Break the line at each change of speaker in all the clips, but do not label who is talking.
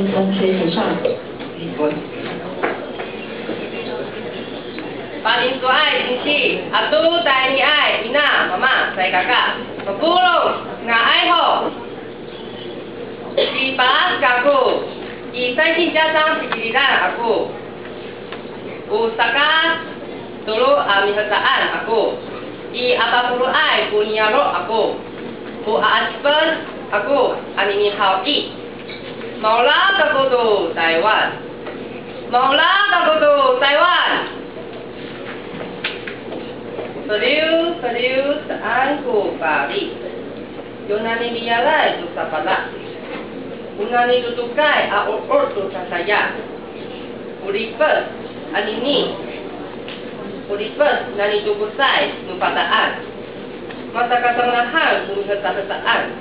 同学请上。
Paling tua ai sisi, atu tai ni ai, ina, mama, saya kakak. Mapulong, nga ai ho. Di pas kaku, di sai sin jatang pilihan aku. Usaka dulu amihataan aku. Di apa puluh ai punya ro aku. Bu asper aku anini hao i. Maula kakudu Taiwan. Maula kakudu Taiwan. Serius saan ko pari. Yunani niyalay do sa pala. Unani tutukay a orto sa saya. Uripes anini. Uripes nani tukusay no pataan. Matakatangnahan kung hata-hataan.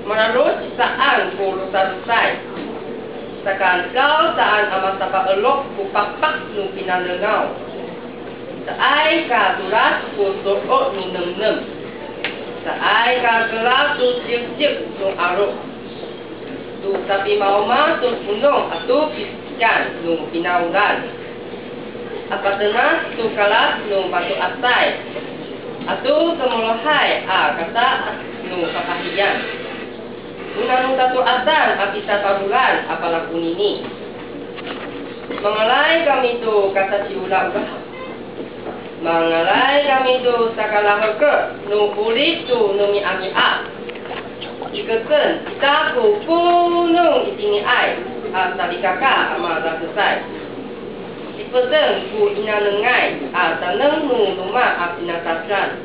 Manarot saan ko lusa-lusay. Sakan kau saan amat tapaelok kupak-pak no pinalengaw. Saay ka turas ko suot no nem-nem. Saay ka gelas tu sip-sip no aro. Tu tapi mauma tu punong atu pisyan no pinauran. Apatenas tu kalas no batu asay. Atu semolohay kata no kakahiyan. Unang tatu asan apisa tarulan apalagi ini. Mengalai kami tu kata siula udah. Mengalai kami tu sakala ke no ulit tu no mi ami a. Ikaken kita ku punung itini ai tali kakak ama dah selesai. Ipesen ku ina nengai taneng nu rumah apina tasan.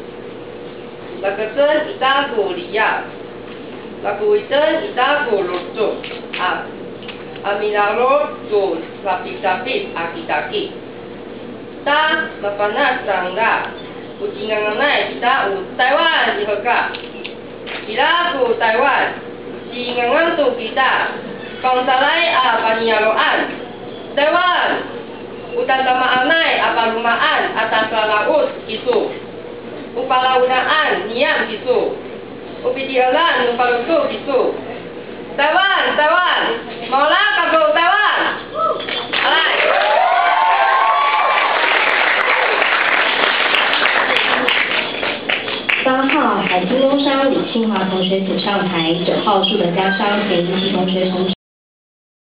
Lakasen kita ku liya. Laku iten kita ku lutuk aminaro tu lapis-lapis aki-taki. Ta mapanas sangga kucingan nganai kita Taiwan diheka. Kita ku Taiwan cingangan tu kita pangsalai paniaroan Taiwan utan sama anai apa rumahan atas laut itu upalaunaan niam itu upitialan upalutu itu Taiwan maulah kago Taiwan alai.
8号海军工商李清华同学请上台，9号树德家商田一希同学同